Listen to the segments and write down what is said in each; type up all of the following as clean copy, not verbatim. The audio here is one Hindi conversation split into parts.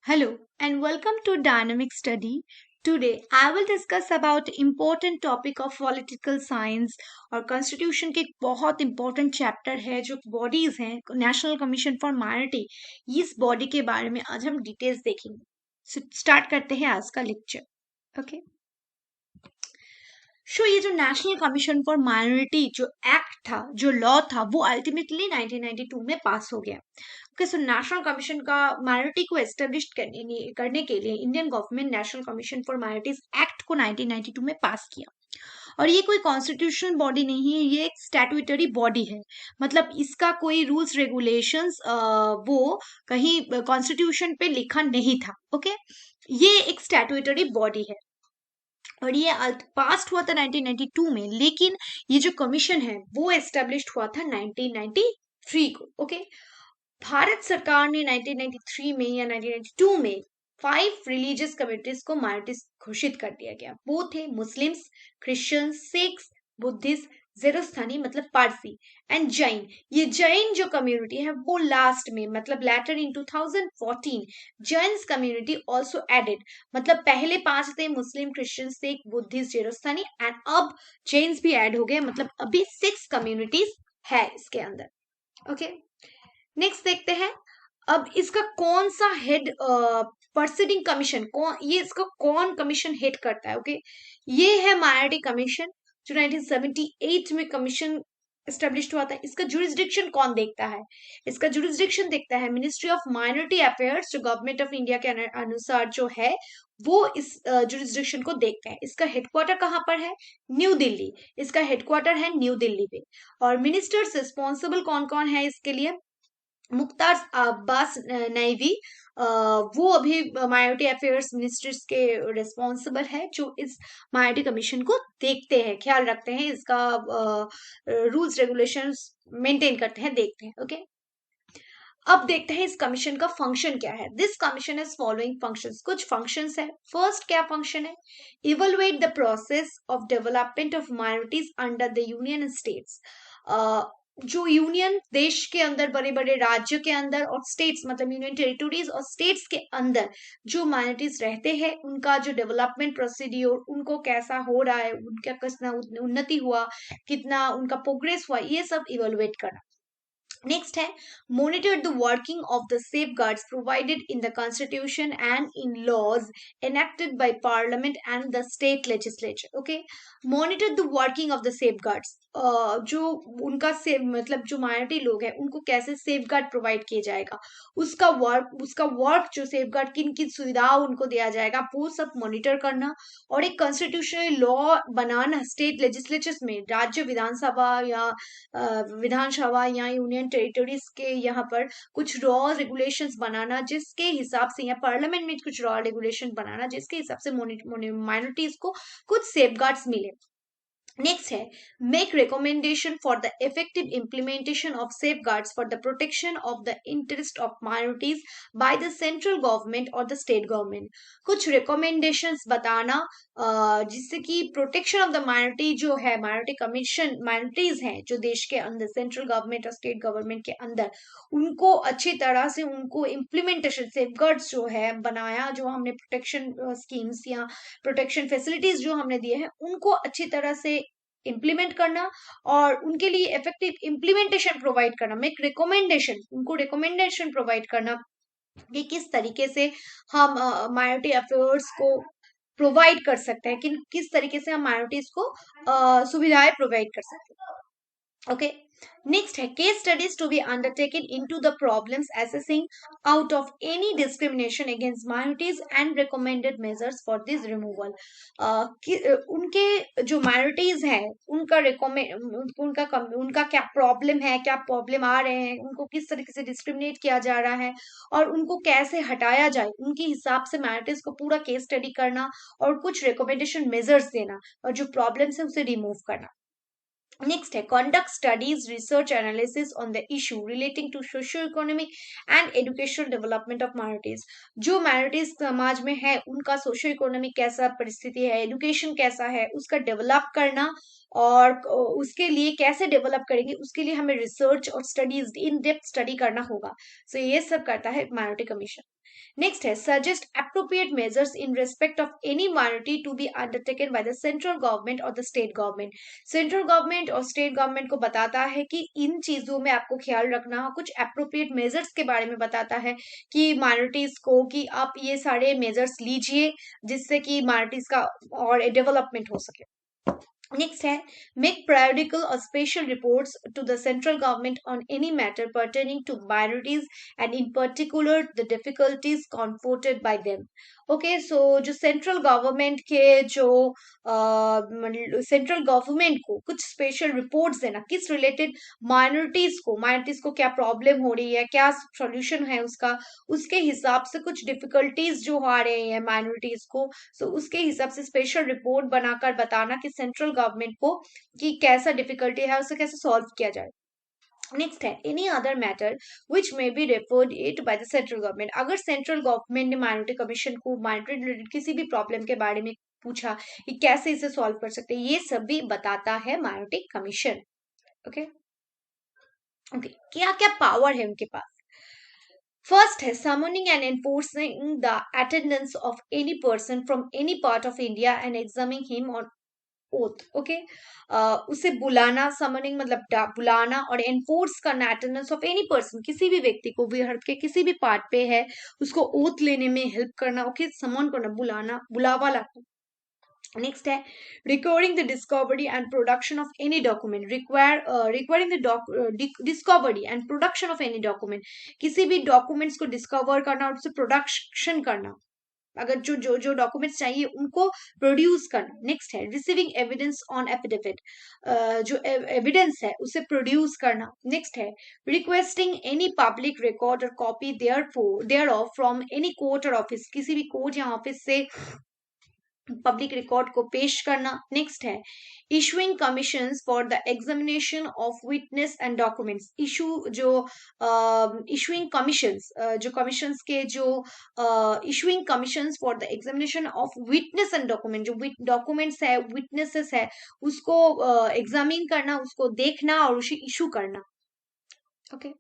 Hello and welcome to Dynamic Study. Today I will discuss about important topic of political science और constitution के एक बहुत important chapter है जो bodies हैं National Commission for Minority इस body के बारे में आज हम details देखेंगे. So start करते हैं आज का lecture. Okay. ये जो नेशनल कमीशन फॉर माइनॉरिटी जो एक्ट था जो लॉ था वो अल्टीमेटली 1992 में पास हो गया. ओके सो नेशनल कमीशन का माइनॉरिटी को एस्टेब्लिश करने के लिए Indian government national commission for minorities act को 1992 में पास किया. और ये कोई कॉन्स्टिट्यूशनल बॉडी नहीं है, ये एक स्टैट्यूटरी बॉडी है. मतलब इसका कोई रूल्स रेगुलेशंस वो कहीं कॉन्स्टिट्यूशन पे लिखा नहीं था. ओके ये एक स्टैट्यूटरी बॉडी है और ये पास हुआ था 1992 में, लेकिन ये जो कमीशन है वो एस्टेब्लिश्ड हुआ था 1993 को. ओके भारत सरकार ने 1993 में या 1992 में 5 रिलीजियस कम्युनिटीज को माइनॉरिटीज घोषित कर दिया गया. वो थे मुस्लिम्स, क्रिश्चियंस, सिख्स, बुद्धिस्ट, जेरोस्थानी मतलब पारसी एंड जैन. ये जैन जो कम्युनिटी है वो लास्ट में मतलब लेटर इन 2014 जैन्स कम्युनिटी आल्सो एडेड. मतलब पहले 5 थे मुस्लिम, क्रिश्चियन, सिख, बुद्धिस्ट, जेरोस्थानी एंड अब जैन्स भी ऐड हो गए. मतलब अभी 6 कम्युनिटीज है इसके अंदर. ओके नेक्स्ट देखते हैं अब इसका कौन सा हेड प्रोसीडिंग कमीशन ये इसका कौन कमीशन हेड करता है. ओके ये है माइनॉरिटी कमीशन जो 1978 में कमीशन एस्टेब्लिश हुआ था. इसका जुरिस्डिक्शन कौन देखता है? इसका जुरिस्डिक्शन देखता है मिनिस्ट्री ऑफ माइनॉरिटी अफेयर्स जो गवर्नमेंट ऑफ इंडिया के अनुसार जो है वो इस जुरिस्डिक्शन को देखते हैं. इसका हेडक्वार्टर कहाँ पर है? न्यू दिल्ली. इसका हेडक्वार्टर है न्यू दिल्ली पे. और मिनिस्टर्स रिस्पॉन्सिबल कौन कौन है इसके लिए? मुख्तार अब्बास नईवी वो अभी माइनॉरिटी अफेयर्स मिनिस्टर्स के रिस्पॉन्सिबल है जो इस माइनॉरिटी कमीशन को देखते हैं, ख्याल रखते हैं, इसका रूल्स रेगुलेशंस मेंटेन करते हैं, देखते हैं. ओके अब देखते हैं इस कमीशन का फंक्शन क्या है. This commission is following functions. कुछ फंक्शंस है. फर्स्ट क्या फंक्शन है? Evaluate the process of development of minorities under the union states. जो यूनियन देश के अंदर बड़े बड़े राज्य के अंदर और स्टेट्स मतलब यूनियन टेरिटोरीज और स्टेट्स के अंदर जो माइनॉरिटीज रहते हैं उनका जो डेवलपमेंट प्रोसीड्यूर उनको कैसा हो रहा है, उनका कितना उन्नति हुआ, कितना उनका प्रोग्रेस हुआ, ये सब इवेलुएट करना. नेक्स्ट है monitor the working of the safeguards provided in the constitution and in laws enacted by parliament and the state legislature. Okay monitor the working of the safeguards. जो उनका मतलब जो माइनॉरिटी लोग हैं उनको कैसे सेफगार्ड प्रोवाइड किया जाएगा, उसका वर्क जो सेफगार्ड किन किन सुविधा उनको दिया जाएगा वो सब मॉनिटर करना. और एक कॉन्स्टिट्यूशनल लॉ बनाना स्टेट लेजिस्लेचर्स में, राज्य विधानसभा या विधानसभा या यूनियन टेरिटोरीज के यहाँ पर कुछ लॉ रेगुलेशंस बनाना जिसके हिसाब से, या पार्लियामेंट में कुछ लॉ रेगुलेशन बनाना जिसके हिसाब से माइनॉरिटीज को कुछ सेफगार्ड्स मिले. नेक्स्ट है make recommendation for the effective implementation of safeguards for the protection of the interest of minorities bye the central government और द स्टेट गवर्नमेंट. कुछ रिकमेंडेशंस बताना जिससे कि प्रोटेक्शन ऑफ द माइनॉरिटी जो है, माइनॉरिटी कमीशन माइनॉरिटीज हैं जो देश के अंदर सेंट्रल गवर्नमेंट और स्टेट गवर्नमेंट के अंदर, उनको अच्छी तरह से उनको इम्प्लीमेंटेशन सेफगार्ड्स जो है बनाया, जो हमने प्रोटेक्शन स्कीम्स या प्रोटेक्शन फैसिलिटीज जो हमने दिए हैं उनको अच्छी तरह से इम्प्लीमेंट करना और उनके लिए इफेक्टिव इम्प्लीमेंटेशन प्रोवाइड करना. मेक रिकमेंडेशन, उनको रिकमेंडेशन प्रोवाइड करना कि किस तरीके से हम माइनॉरिटी अफेयर्स को प्रोवाइड कर सकते हैं, कि किस तरीके से हम माइनॉरिटीज को सुविधाएं प्रोवाइड कर सकते हैं. ओके नेक्स्ट है case studies to be undertaken into the problems assessing out of any discrimination against minorities and recommended measures for this removal. उनके जो माइनॉरिटीज हैं उनका क्या प्रॉब्लम है, क्या प्रॉब्लम आ रहे हैं, उनको किस तरीके से डिस्क्रिमिनेट किया जा रहा है और उनको कैसे हटाया जाए, उनके हिसाब से माइनॉरिटीज को पूरा केस स्टडी करना और कुछ रिकमेंडेशन मेजर्स देना और जो प्रॉब्लम्स है उसे रिमूव करना. नेक्स्ट है conduct studies research analysis on the issue relating to socio-economic and educational development of minorities. जो minorities समाज में है उनका सोशो इकोनॉमिक कैसा परिस्थिति है, एजुकेशन कैसा है, उसका डेवलप करना और उसके लिए कैसे डेवलप करेंगे उसके लिए हमें रिसर्च और स्टडीज इन डेप्थ स्टडी करना होगा. सो ये सब करता है माइनॉरिटी कमीशन. नेक्स्ट है suggest appropriate measures in respect of any minority to be undertaken by the central government और the state government. Central government और स्टेट गवर्नमेंट को बताता है कि इन चीजों में आपको ख्याल रखना हो, कुछ अप्रोप्रिएट मेजर्स के बारे में बताता है कि माइनॉरिटीज को कि आप ये सारे मेजर्स लीजिए जिससे कि माइनॉरिटीज का और डेवलपमेंट हो सके। नेक्स्ट है make periodical or special reports to the central government on any matter pertaining to minorities and in particular the difficulties confronted by them। Okay so जो सेंट्रल गवर्नमेंट के जो सेंट्रल गवर्नमेंट को कुछ स्पेशल रिपोर्ट्स देना किस रिलेटेड माइनॉरिटीज को क्या प्रॉब्लम हो रही है, क्या सॉल्यूशन है उसका, उसके हिसाब से कुछ डिफिकल्टीज जो आ रहे हैं माइनॉरिटीज को, सो उसके हिसाब से स्पेशल रिपोर्ट बनाकर बताना कि सेंट्रल गवर्नमेंट को कि कैसा डिफिकल्टी है उसे कैसे सॉल्व किया जाए। नेक्स्ट है any other matter which may be referred it by the central government. अगर सेंट्रल गवर्नमेंट ने माइनॉरिटी कमीशन को माइनॉरिटी रिलेटेड किसी भी प्रॉब्लम के बारे में पूछा कि कैसे इसे सॉल्व कर सकते हैं, ये सब भी बताता है माइनॉरिटी कमीशन। ओके ओके क्या क्या पावर है उनके पास। फर्स्ट है summoning and enforcing the attendance of any person from any part of India and examining him on oath। Okay उसे बुलाना, समनिंग मतलब बुलाना और एनफोर्स करना अटेंडेंस ऑफ एनी पर्सन, किसी भी व्यक्ति को भारत के किसी भी पार्ट पे है उसको ओथ लेने में हेल्प करना। ओके समन करना, बुलाना, बुलावा लाना। नेक्स्ट है recording the discovery and production of any document, requiring the discovery and production of any document, किसी भी डॉक्यूमेंट्स को डिस्कवर करना और उससे प्रोडक्शन करना, अगर जो जो जो डॉक्यूमेंट्स चाहिए उनको प्रोड्यूस करना। नेक्स्ट है रिसीविंग एविडेंस ऑन एफिडेविट, जो एविडेंस है उसे प्रोड्यूस करना। नेक्स्ट है रिक्वेस्टिंग एनी पब्लिक रिकॉर्ड और copy thereof from any court और ऑफिस, किसी भी कोर्ट या ऑफिस से पब्लिक रिकॉर्ड को पेश करना। नेक्स्ट है issuing commissions for the examination of witness and documents, issuing commissions, जो कमीशंस के जो issuing commissions for the examination of witness and document, जो डॉक्यूमेंट्स है, विटनेसेस है, उसको एग्जामिन करना, उसको देखना और उसे इशू करना। ओके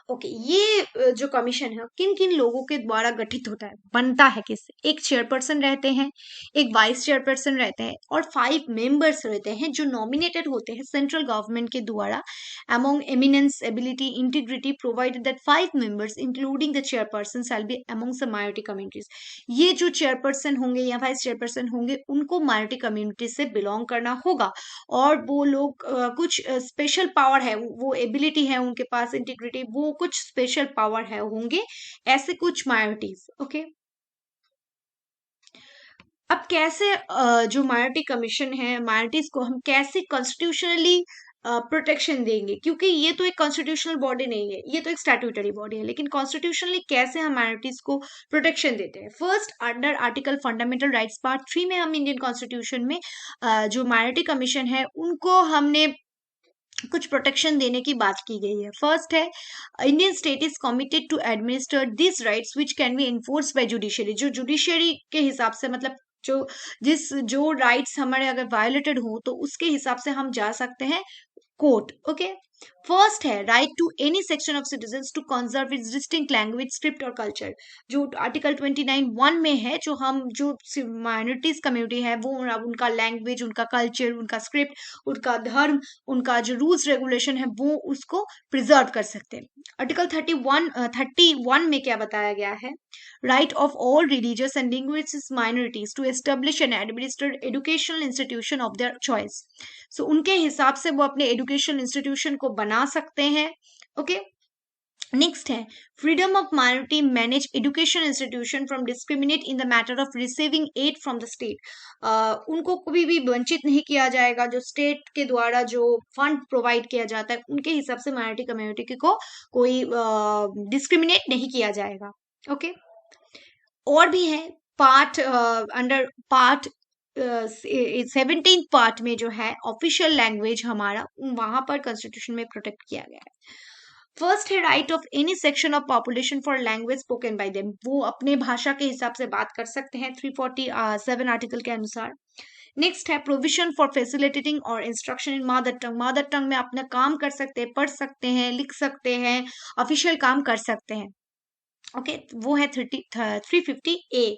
ओके ये जो कमीशन है किन किन लोगों के द्वारा गठित होता है, बनता है किससे। एक चेयरपर्सन रहते हैं, एक वाइस चेयरपर्सन रहते हैं और 5 मेंबर्स रहते हैं जो नॉमिनेटेड होते हैं सेंट्रल गवर्नमेंट के द्वारा among eminence, ability, integrity, provided that 5 members including the chairperson shall be amongst the minority communities. ये जो चेयरपर्सन होंगे या वाइस चेयरपर्सन होंगे उनको माइनॉरिटी कम्युनिटी से बिलोंग करना होगा और वो लोग कुछ स्पेशल पावर है, वो एबिलिटी है उनके पास, इंटीग्रिटी, वो कुछ स्पेशल पावर है होंगे ऐसे कुछ माइनॉरिटीज। ओके अब कैसे जो माइनॉरिटी कमीशन है माइनॉरिटीज को हम कैसे कॉन्स्टिट्यूशनली प्रोटेक्शन देंगे, क्योंकि ये तो एक कॉन्स्टिट्यूशनल बॉडी नहीं है, ये तो एक स्टैट्यूटरी बॉडी है, लेकिन कॉन्स्टिट्यूशनली कैसे हम माइनॉरिटीज को प्रोटेक्शन देते हैं। First under article fundamental rights part 3 में हम इंडियन कॉन्स्टिट्यूशन में जो माइनॉरिटी कमीशन है उनको हमने कुछ प्रोटेक्शन देने की बात की गई है। फर्स्ट है Indian state is committed to administer this rights which can be enforce by judiciary, जो जुडिशियरी के हिसाब से मतलब जो राइट्स हमारे अगर वायोलेटेड हो तो उसके हिसाब से हम जा सकते हैं कोर्ट। ओके फर्स्ट है right to any section of citizens to conserve its distinct language, script और कल्चर, जो आर्टिकल 29(1) में है, जो हम जो माइनॉरिटीज कम्युनिटी है वो उनका लैंग्वेज, उनका कल्चर, उनका स्क्रिप्ट, उनका धर्म, उनका जो रूल्स रेगुलेशन है वो उसको प्रिजर्व कर सकते हैं। आर्टिकल 31 में क्या बताया गया है, right of all religious and linguistic minorities to establish and administer educational institution of their choice। so उनके हिसाब से वो अपने educational institution को बना सकते हैं। ओके नेक्स्ट है freedom of minority manage education institution from discriminate in the matter of receiving aid from the state. उनको कभी भी वंचित नहीं किया जाएगा, जो स्टेट के द्वारा जो फंड प्रोवाइड किया जाता है उनके हिसाब से माइनॉरिटी कम्युनिटी को कोई डिस्क्रिमिनेट नहीं किया जाएगा। ओके और भी है पार्ट अंडर पार्ट 17 पार्ट में जो है ऑफिशियल लैंग्वेज हमारा वहां पर कॉन्स्टिट्यूशन में प्रोटेक्ट किया गया है। फर्स्ट है right of any section of population for language spoken by them, वो अपने भाषा के हिसाब से बात कर सकते हैं 347 आर्टिकल के अनुसार। नेक्स्ट है प्रोविजन फॉर फैसिलिटेटिंग और इंस्ट्रक्शन इन मदर टंग। मदर टंग में अपना काम कर सकते हैं, पढ़ सकते हैं, लिख सकते हैं, ऑफिशियल काम कर सकते हैं। ओके, वो है 350A।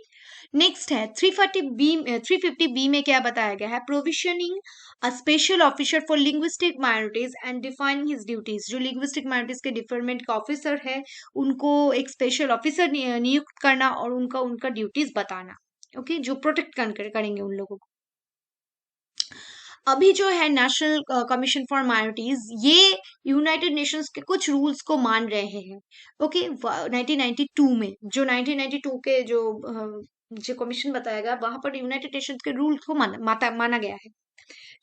नेक्स्ट है 350B में क्या बताया गया है, provisioning a special officer for linguistic minorities and defining his duties. जो लिंग्विस्टिक माइनॉरिटीज के डिपार्टमेंट का ऑफिसर है, उनको एक स्पेशल ऑफिसर नियुक्त करना और उनका ड्यूटीज बताना। ओके, जो प्रोटेक्ट करेंगे उन लोगों को। अभी जो है नेशनल कमीशन फॉर माइनॉरिटीज, ये यूनाइटेड नेशंस के कुछ रूल्स को मान रहे हैं। ओके, 1992 में जो 1992 के जो कमीशन बताया गया, वहां पर यूनाइटेड नेशंस के रूल्स को माना गया है।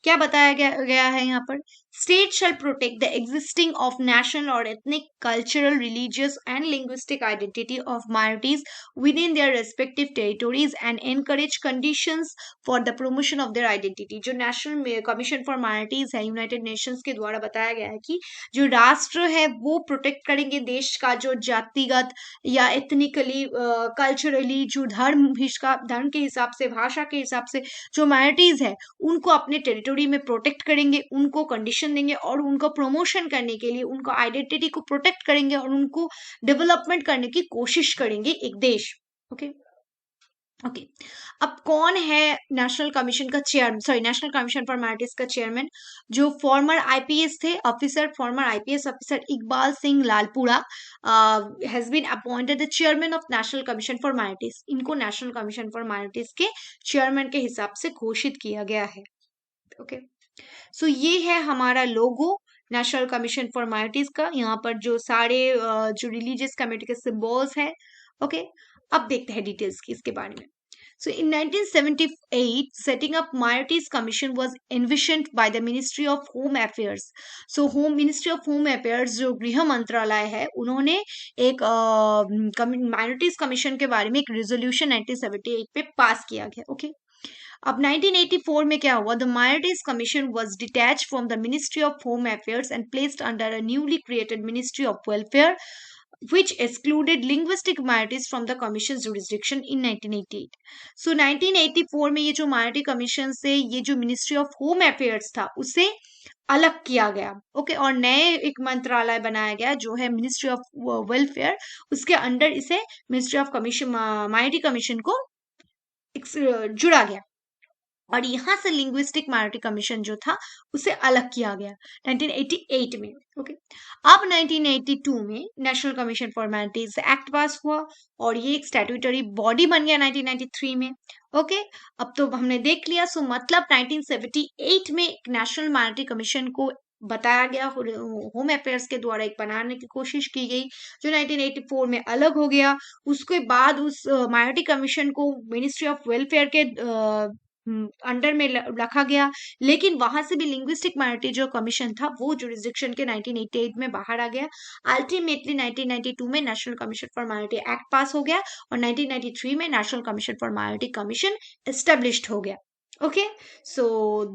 क्या बताया गया है यहाँ पर, state shall protect the existing of national और ethnic, cultural, religious and linguistic identity of minorities within their respective territories and encourage conditions for the promotion of their identity. जो नेशनल कमीशन फॉर माइनॉरिटीज है यूनाइटेड नेशंस के द्वारा बताया गया है कि जो राष्ट्र है वो प्रोटेक्ट करेंगे देश का जो जातिगत या एथनिकली, कल्चरली, जो धर्म के हिसाब से, भाषा के हिसाब से जो माइनॉरिटीज है उनको अपने टेरिटोरी में प्रोटेक्ट करेंगे, उनको कंडीशन देंगे और उनको प्रमोशन करने के लिए उनको आइडेंटिटी को प्रोटेक्ट करेंगे और उनको डेवलपमेंट करने की कोशिश करेंगे एक देश। ओके ओके, अब कौन है नेशनल कमीशन का chairman, sorry national commission for minorities का चेयरमैन? जो फॉर्मर आईपीएस थे officer, former IPS officer Iqbal Singh Lalpura has been appointed the chairman of national commission for minorities. इनको नेशनल कमीशन फॉर माइनॉरिटीज के चेयरमैन के हिसाब से घोषित किया गया है। ओके, सो ये है हमारा लोगो नेशनल कमीशन फॉर माइनॉरिटीज का। यहाँ पर जो सारे जो रिलीजियस कम्युनिटी के सिंबल्स है। ओके, अब देखते हैं डिटेल्स की इसके बारे में। So in 1978, setting up Minorities Commission was envisioned by the Ministry of Home Affairs. So Ministry of Home Affairs जो गृह मंत्रालय है, उन्होंने एक माइनॉरिटीज कमीशन के बारे में एक रेजोल्यूशन 1978 पे पास किया गया। ओके, अब 1984 में क्या हुआ, the minorities commission was detached from the ministry of home affairs and placed under a newly created ministry of welfare which excluded linguistic minorities from the commission's jurisdiction in 1988. So 1984 में ये जो माइनॉरिटी कमीशन से ये जो मिनिस्ट्री ऑफ होम अफेयर्स था उसे अलग किया गया। ओके, और नए एक मंत्रालय बनाया गया जो है मिनिस्ट्री ऑफ वेलफेयर, उसके अंडर इसे ministry of commission, minority commission को जुड़ा गया और यहाँ से लिंग्विस्टिक माइनॉरिटी कमीशन जो था उसे अलग किया गया 1988 में। ओके, अब 1982 में national commission for minorities act पास हुआ और ये एक स्टैट्यूटरी बॉडी बन गया 1993 में। ओके, अब तो हमने देख लिया। सो मतलब 1978 में एक नेशनल माइनॉरिटी कमीशन को बताया गया, होम अफेयर्स के द्वारा एक बनाने की कोशिश की गई, जो 1984 में अलग हो गया। उसके बाद उस माइनॉरिटी कमीशन को मिनिस्ट्री ऑफ वेलफेयर के अंडर में रखा गया, लेकिन वहां से भी लिंग्विस्टिक माइनॉरिटी जो कमीशन था वो जुरिस्डिक्शन के 1988 में बाहर आ गया। अल्टीमेटली 1992 में national commission for minority act पास हो गया और 1993 में national commission for minority commission established हो गया। Okay, so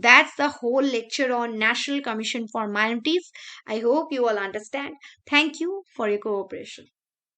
that's the whole lecture on National Commission for Minorities. I hope you all understand. Thank you for your cooperation.